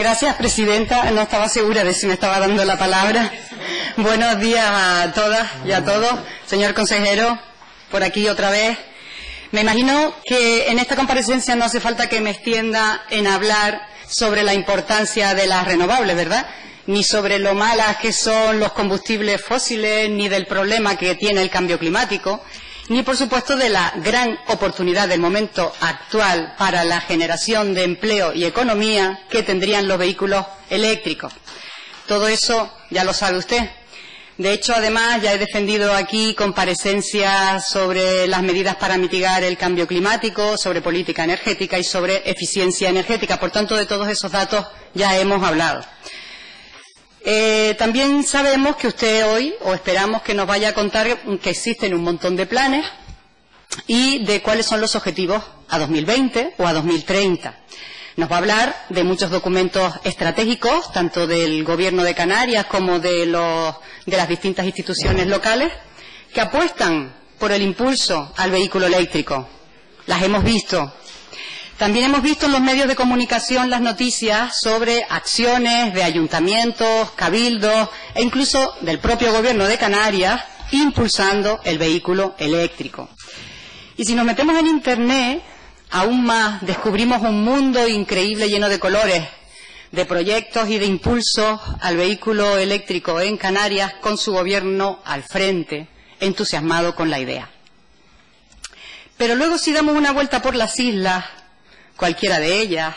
Gracias, presidenta. No estaba segura de si me estaba dando la palabra. Buenos días a todas y a todos. Señor consejero, por aquí otra vez. Me imagino que en esta comparecencia no hace falta que me extienda en hablar sobre la importancia de las renovables, ¿verdad? Ni sobre lo malas que son los combustibles fósiles, ni del problema que tiene el cambio climático, ni por supuesto de la gran oportunidad del momento actual para la generación de empleo y economía que tendrían los vehículos eléctricos. Todo eso ya lo sabe usted. De hecho, además, ya he defendido aquí comparecencias sobre las medidas para mitigar el cambio climático, sobre política energética y sobre eficiencia energética. Por tanto, de todos esos datos ya hemos hablado. También sabemos que usted hoy, o esperamos que nos vaya a contar que existen un montón de planes y de cuáles son los objetivos a 2020 o a 2030. Nos va a hablar de muchos documentos estratégicos, tanto del Gobierno de Canarias como de las distintas instituciones locales, que apuestan por el impulso al vehículo eléctrico. Las hemos visto. También hemos visto en los medios de comunicación las noticias sobre acciones de ayuntamientos, cabildos e incluso del propio Gobierno de Canarias impulsando el vehículo eléctrico. Y si nos metemos en Internet, aún más descubrimos un mundo increíble lleno de colores, de proyectos y de impulsos al vehículo eléctrico en Canarias con su gobierno al frente, entusiasmado con la idea. Pero luego, si damos una vuelta por las islas, cualquiera de ellas,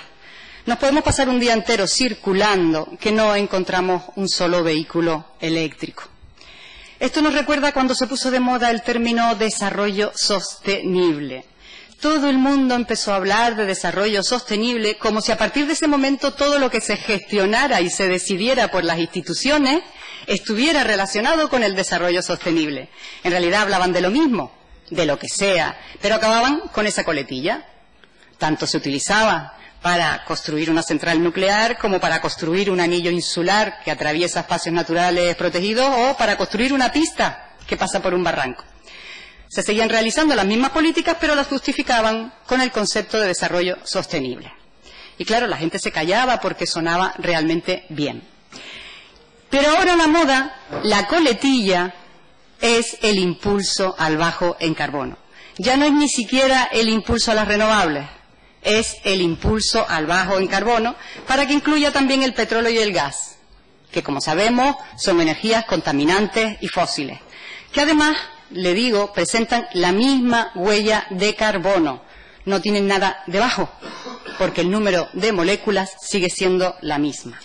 nos podemos pasar un día entero circulando que no encontramos un solo vehículo eléctrico. Esto nos recuerda cuando se puso de moda el término desarrollo sostenible. Todo el mundo empezó a hablar de desarrollo sostenible como si a partir de ese momento todo lo que se gestionara y se decidiera por las instituciones estuviera relacionado con el desarrollo sostenible. En realidad hablaban de lo mismo, de lo que sea, pero acababan con esa coletilla. Tanto se utilizaba para construir una central nuclear como para construir un anillo insular que atraviesa espacios naturales protegidos o para construir una pista que pasa por un barranco. Se seguían realizando las mismas políticas, pero las justificaban con el concepto de desarrollo sostenible. Y claro, la gente se callaba porque sonaba realmente bien. Pero ahora la moda, la coletilla, es el impulso al bajo en carbono. Ya no es ni siquiera el impulso a las renovables, es el impulso al bajo en carbono para que incluya también el petróleo y el gas, que como sabemos son energías contaminantes y fósiles, que además, le digo, presentan la misma huella de carbono. No tienen nada debajo, porque el número de moléculas sigue siendo la misma.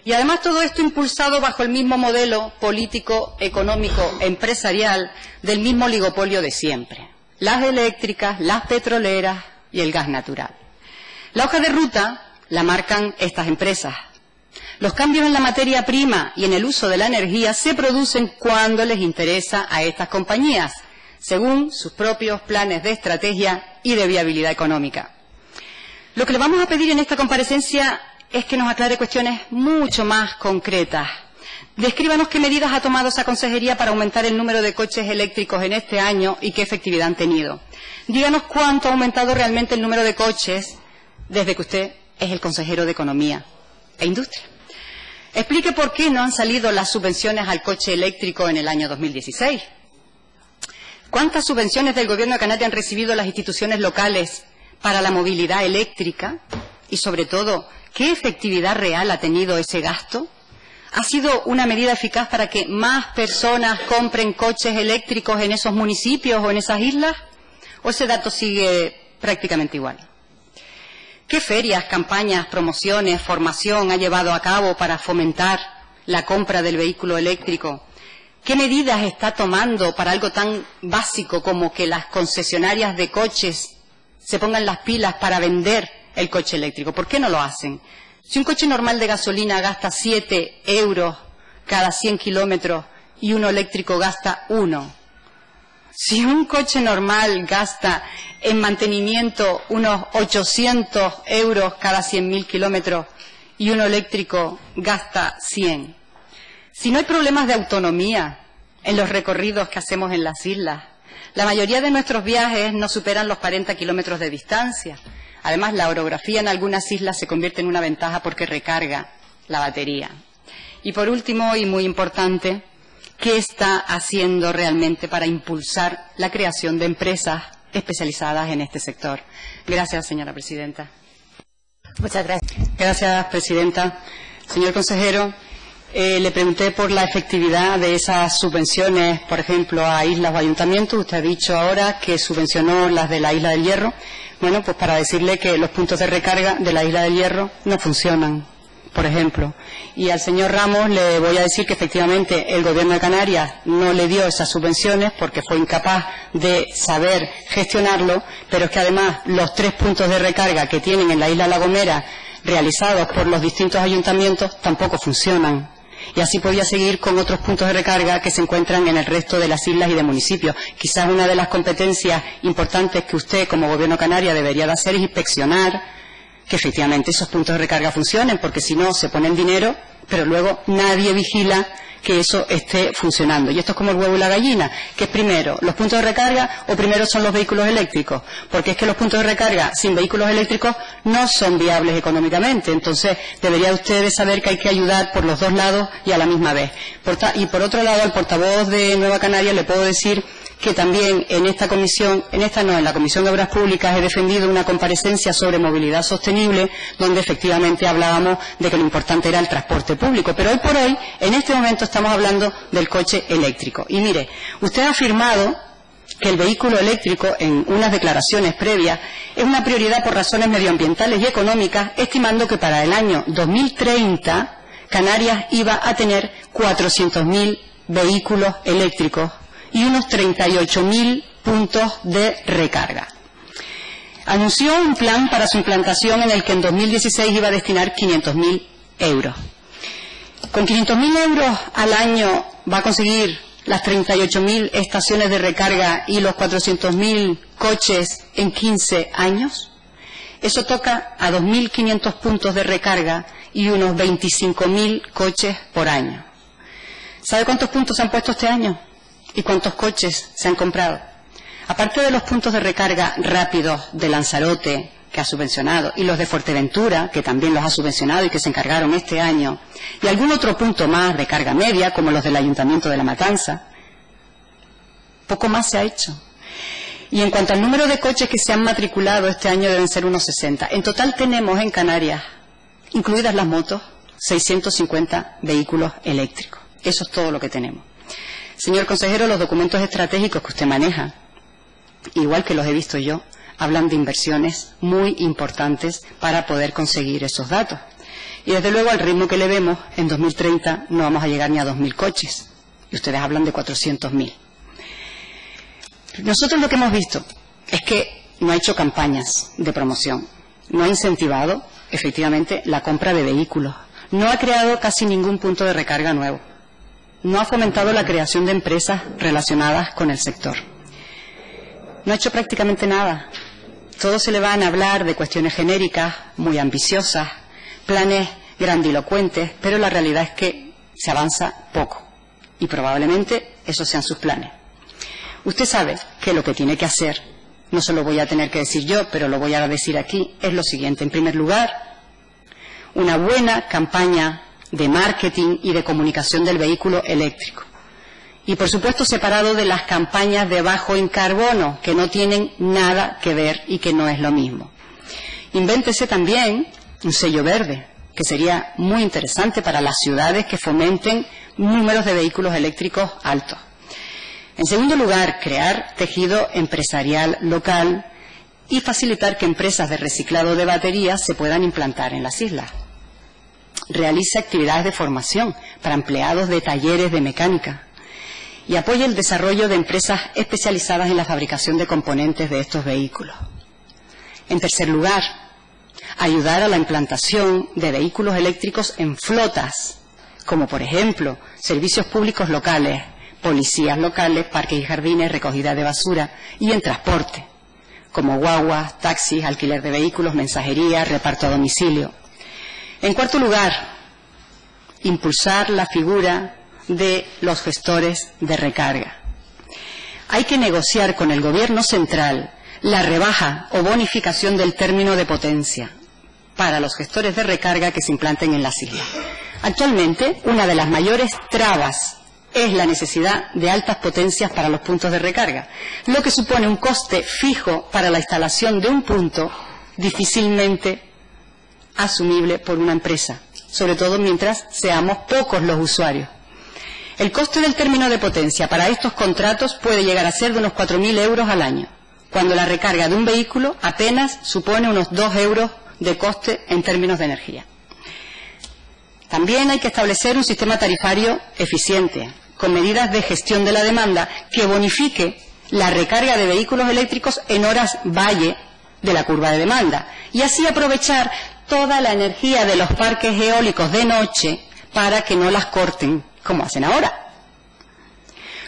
Y además todo esto impulsado bajo el mismo modelo político, económico, empresarial del mismo oligopolio de siempre. Las eléctricas, las petroleras y el gas natural. La hoja de ruta la marcan estas empresas. Los cambios en la materia prima y en el uso de la energía se producen cuando les interesa a estas compañías, según sus propios planes de estrategia y de viabilidad económica. Lo que le vamos a pedir en esta comparecencia es que nos aclare cuestiones mucho más concretas. Descríbanos qué medidas ha tomado esa consejería para aumentar el número de coches eléctricos en este año y qué efectividad han tenido. Díganos cuánto ha aumentado realmente el número de coches desde que usted es el consejero de Economía e Industria. Explique por qué no han salido las subvenciones al coche eléctrico en el año 2016. ¿Cuántas subvenciones del Gobierno de Canarias han recibido las instituciones locales para la movilidad eléctrica? Y, sobre todo, ¿qué efectividad real ha tenido ese gasto? ¿Ha sido una medida eficaz para que más personas compren coches eléctricos en esos municipios o en esas islas? ¿O ese dato sigue prácticamente igual? ¿Qué ferias, campañas, promociones, formación ha llevado a cabo para fomentar la compra del vehículo eléctrico? ¿Qué medidas está tomando para algo tan básico como que las concesionarias de coches se pongan las pilas para vender el coche eléctrico? ¿Por qué no lo hacen? Si un coche normal de gasolina gasta 7 euros cada 100 kilómetros y uno eléctrico gasta 1. Si un coche normal gasta en mantenimiento unos 800 euros cada 100.000 kilómetros y uno eléctrico gasta 100. Si no hay problemas de autonomía en los recorridos que hacemos en las islas, la mayoría de nuestros viajes no superan los 40 kilómetros de distancia. Además, la orografía en algunas islas se convierte en una ventaja porque recarga la batería. Y por último, y muy importante, ¿qué está haciendo realmente para impulsar la creación de empresas especializadas en este sector? Gracias, señora presidenta. Muchas gracias. Gracias, presidenta. Señor consejero, le pregunté por la efectividad de esas subvenciones, por ejemplo, a islas o ayuntamientos. Usted ha dicho ahora que subvencionó las de la Isla del Hierro. Bueno, pues para decirle que los puntos de recarga de la Isla del Hierro no funcionan, por ejemplo. Y al señor Ramos le voy a decir que efectivamente el Gobierno de Canarias no le dio esas subvenciones porque fue incapaz de saber gestionarlo, pero es que además los 3 puntos de recarga que tienen en la Isla La Gomera realizados por los distintos ayuntamientos tampoco funcionan. Y así podía seguir con otros puntos de recarga que se encuentran en el resto de las islas y de municipios. Quizás una de las competencias importantes que usted como Gobierno canario debería de hacer es inspeccionar que efectivamente esos puntos de recarga funcionen, porque si no se pone el dinero, pero luego nadie vigila que eso esté funcionando. Y esto es como el huevo y la gallina, que es primero los puntos de recarga o primero son los vehículos eléctricos, porque es que los puntos de recarga sin vehículos eléctricos no son viables económicamente. Entonces debería usted de saber que hay que ayudar por los dos lados y a la misma vez. Y por otro lado, al portavoz de Nueva Canarias le puedo decir que también en esta comisión, en la Comisión de Obras Públicas, he defendido una comparecencia sobre movilidad sostenible, donde efectivamente hablábamos de que lo importante era el transporte público. Pero hoy por hoy, en este momento, estamos hablando del coche eléctrico. Y mire, usted ha afirmado que el vehículo eléctrico, en unas declaraciones previas, es una prioridad por razones medioambientales y económicas, estimando que para el año 2030 Canarias iba a tener 400.000 vehículos eléctricos y unos 38.000 puntos de recarga. Anunció un plan para su implantación en el que en 2016 iba a destinar 500.000 euros. Con 500.000 euros al año va a conseguir las 38.000 estaciones de recarga y los 400.000 coches en 15 años. Eso toca a 2.500 puntos de recarga y unos 25.000 coches por año. ¿Sabe cuántos puntos se han puesto este año? ¿Y cuántos coches se han comprado? Aparte de los puntos de recarga rápidos de Lanzarote, que ha subvencionado, y los de Fuerteventura, que también los ha subvencionado y que se encargaron este año, y algún otro punto más de carga media, como los del Ayuntamiento de La Matanza, poco más se ha hecho. Y en cuanto al número de coches que se han matriculado este año, deben ser unos 60. En total tenemos en Canarias, incluidas las motos, 650 vehículos eléctricos. Eso es todo lo que tenemos. Señor consejero, los documentos estratégicos que usted maneja, igual que los he visto yo, hablan de inversiones muy importantes para poder conseguir esos datos. Y desde luego, al ritmo que le vemos, en 2030 no vamos a llegar ni a 2.000 coches. Y ustedes hablan de 400.000. Nosotros lo que hemos visto es que no ha hecho campañas de promoción, no ha incentivado, efectivamente, la compra de vehículos, no ha creado casi ningún punto de recarga nuevo. No ha fomentado la creación de empresas relacionadas con el sector. No ha hecho prácticamente nada. Todos se le van a hablar de cuestiones genéricas, muy ambiciosas, planes grandilocuentes, pero la realidad es que se avanza poco. Y probablemente esos sean sus planes. Usted sabe que lo que tiene que hacer, no se lo voy a tener que decir yo, pero lo voy a decir aquí, es lo siguiente. En primer lugar, una buena campaña de marketing y de comunicación del vehículo eléctrico. Y, por supuesto, separado de las campañas de bajo en carbono, que no tienen nada que ver y que no es lo mismo. Invéntese también un sello verde, que sería muy interesante para las ciudades que fomenten números de vehículos eléctricos altos. En segundo lugar, crear tejido empresarial local y facilitar que empresas de reciclado de baterías se puedan implantar en las islas. Realice actividades de formación para empleados de talleres de mecánica y apoye el desarrollo de empresas especializadas en la fabricación de componentes de estos vehículos. En tercer lugar, ayudar a la implantación de vehículos eléctricos en flotas, como por ejemplo servicios públicos locales, policías locales, parques y jardines, recogida de basura, y en transporte, como guaguas, taxis, alquiler de vehículos, mensajería, reparto a domicilio. En cuarto lugar, impulsar la figura de los gestores de recarga. Hay que negociar con el Gobierno central la rebaja o bonificación del término de potencia para los gestores de recarga que se implanten en las islas. Actualmente, una de las mayores trabas es la necesidad de altas potencias para los puntos de recarga, lo que supone un coste fijo para la instalación de un punto difícilmente asumible por una empresa, sobre todo mientras seamos pocos los usuarios. El coste del término de potencia para estos contratos puede llegar a ser de unos 4.000 euros al año, cuando la recarga de un vehículo apenas supone unos 2 euros de coste en términos de energía. También hay que establecer un sistema tarifario eficiente, con medidas de gestión de la demanda que bonifique la recarga de vehículos eléctricos en horas valle de la curva de demanda, y así aprovechar toda la energía de los parques eólicos de noche para que no las corten, como hacen ahora.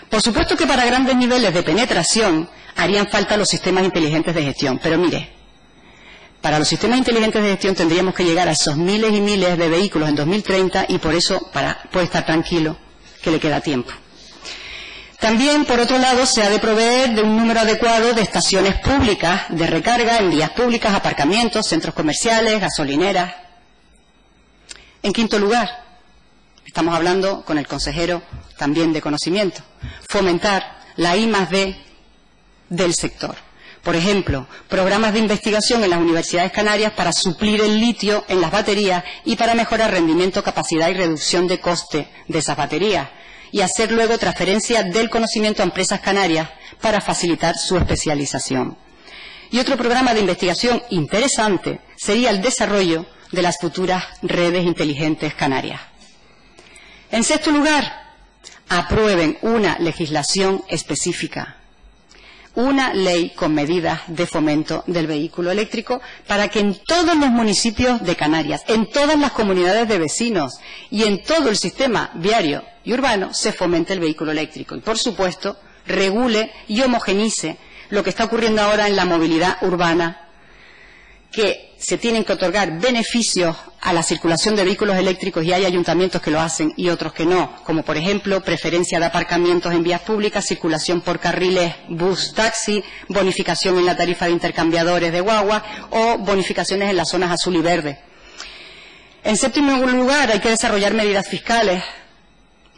Por supuesto que para grandes niveles de penetración harían falta los sistemas inteligentes de gestión, pero mire, para los sistemas inteligentes de gestión tendríamos que llegar a esos miles y miles de vehículos en 2030 y por eso puede estar tranquilo que le queda tiempo. También, por otro lado, se ha de proveer de un número adecuado de estaciones públicas de recarga en vías públicas, aparcamientos, centros comerciales, gasolineras. En quinto lugar, estamos hablando con el consejero también de conocimiento, fomentar la I+D del sector. Por ejemplo, programas de investigación en las universidades canarias para suplir el litio en las baterías y para mejorar rendimiento, capacidad y reducción de coste de esas baterías, y hacer luego transferencia del conocimiento a empresas canarias para facilitar su especialización. Y otro programa de investigación interesante sería el desarrollo de las futuras redes inteligentes canarias. En sexto lugar, aprueben una legislación específica, una ley con medidas de fomento del vehículo eléctrico para que en todos los municipios de Canarias, en todas las comunidades de vecinos y en todo el sistema viario y urbano se fomente el vehículo eléctrico y, por supuesto, regule y homogenice lo que está ocurriendo ahora en la movilidad urbana, que se tienen que otorgar beneficios a la circulación de vehículos eléctricos y hay ayuntamientos que lo hacen y otros que no, como por ejemplo preferencia de aparcamientos en vías públicas, circulación por carriles bus-taxi, bonificación en la tarifa de intercambiadores de guagua o bonificaciones en las zonas azul y verde. En séptimo lugar, hay que desarrollar medidas fiscales,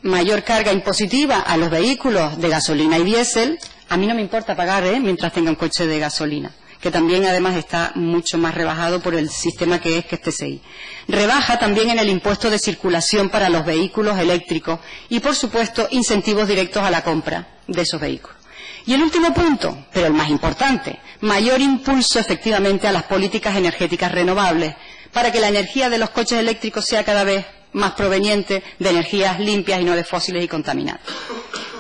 mayor carga impositiva a los vehículos de gasolina y diésel. A mí no me importa pagar mientras tenga un coche de gasolina, que también además está mucho más rebajado por el sistema que es TCI. Rebaja también en el impuesto de circulación para los vehículos eléctricos y, por supuesto, incentivos directos a la compra de esos vehículos. Y el último punto, pero el más importante, mayor impulso efectivamente a las políticas energéticas renovables para que la energía de los coches eléctricos sea cada vez más proveniente de energías limpias y no de fósiles y contaminantes.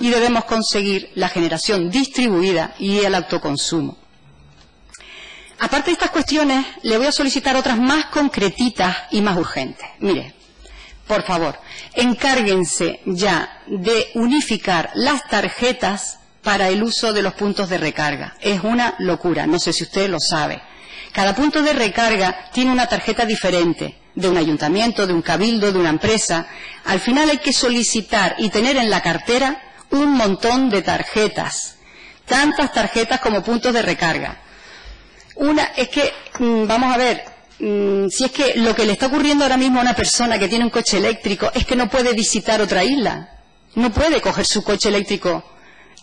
Y debemos conseguir la generación distribuida y el autoconsumo. Aparte de estas cuestiones, le voy a solicitar otras más concretitas y más urgentes. Mire, por favor, encárguense ya de unificar las tarjetas para el uso de los puntos de recarga. Es una locura, no sé si usted lo sabe. Cada punto de recarga tiene una tarjeta diferente, de un ayuntamiento, de un cabildo, de una empresa. Al final hay que solicitar y tener en la cartera un montón de tarjetas, tantas tarjetas como puntos de recarga. Una es que, vamos a ver, si es que lo que le está ocurriendo ahora mismo a una persona que tiene un coche eléctrico es que no puede visitar otra isla, no puede coger su coche eléctrico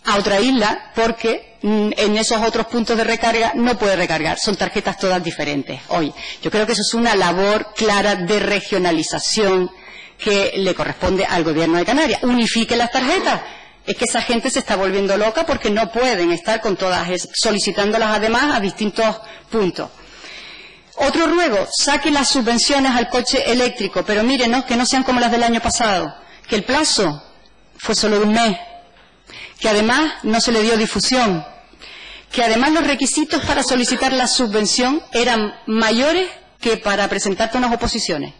a otra isla porque en esos otros puntos de recarga no puede recargar, son tarjetas todas diferentes. Hoy, yo creo que eso es una labor clara de regionalización que le corresponde al Gobierno de Canarias. Unifique las tarjetas. Es que esa gente se está volviendo loca porque no pueden estar con todas, solicitándolas además a distintos puntos. Otro ruego, saque las subvenciones al coche eléctrico, pero mírenos que no sean como las del año pasado, que el plazo fue solo de un mes, que además no se le dio difusión, que además los requisitos para solicitar la subvención eran mayores que para presentarte unas oposiciones.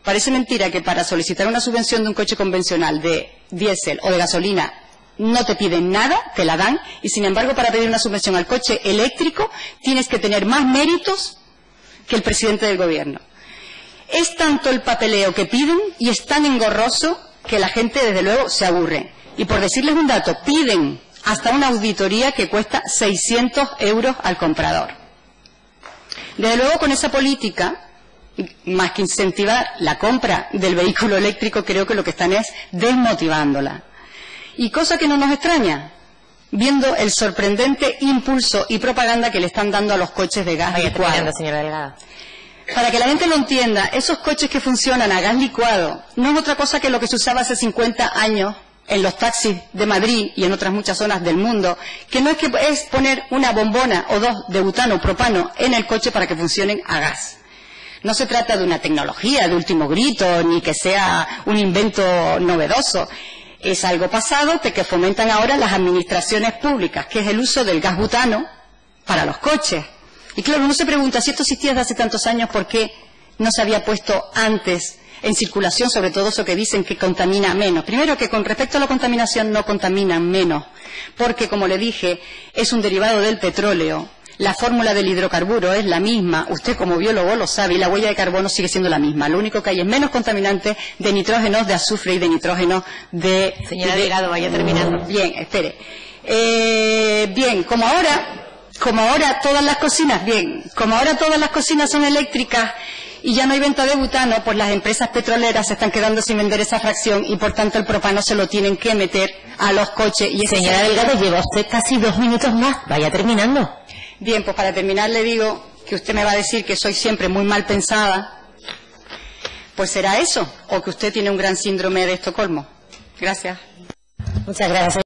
Parece mentira que para solicitar una subvención de un coche convencional de diésel o de gasolina no te piden nada, te la dan, y sin embargo para pedir una subvención al coche eléctrico tienes que tener más méritos que el presidente del gobierno. Es tanto el papeleo que piden y es tan engorroso que la gente desde luego se aburre. Y por decirles un dato, piden hasta una auditoría que cuesta 600 euros al comprador. Desde luego, con esa política, más que incentivar la compra del vehículo eléctrico, creo que lo que están es desmotivándola. Y cosa que no nos extraña, viendo el sorprendente impulso y propaganda que le están dando a los coches de gas licuado. Señora Delgado. Para que la gente lo entienda, esos coches que funcionan a gas licuado no es otra cosa que lo que se usaba hace 50 años en los taxis de Madrid y en otras muchas zonas del mundo, que no es que es poner una bombona o dos de butano o propano en el coche para que funcionen a gas. No se trata de una tecnología de último grito, ni que sea un invento novedoso. Es algo pasado que fomentan ahora las administraciones públicas, que es el uso del gas butano para los coches. Y claro, uno se pregunta, si esto existía desde hace tantos años, ¿por qué no se había puesto antes en circulación, sobre todo eso que dicen que contamina menos? Primero, que con respecto a la contaminación no contaminan menos, porque, como le dije, es un derivado del petróleo. La fórmula del hidrocarburo es la misma, usted como biólogo lo sabe, y la huella de carbono sigue siendo la misma. Lo único que hay es menos contaminantes de nitrógenos de azufre y de nitrógeno de... Señora Delgado, vaya terminando. Bien, espere. Bien, como ahora todas las cocinas son eléctricas y ya no hay venta de butano, pues las empresas petroleras se están quedando sin vender esa fracción y por tanto el propano se lo tienen que meter a los coches. Y señora Delgado, lleva usted casi 2 minutos más, vaya terminando. Bien, pues para terminar le digo que usted me va a decir que soy siempre muy mal pensada. Pues será eso, o que usted tiene un gran síndrome de Estocolmo. Gracias. Muchas gracias.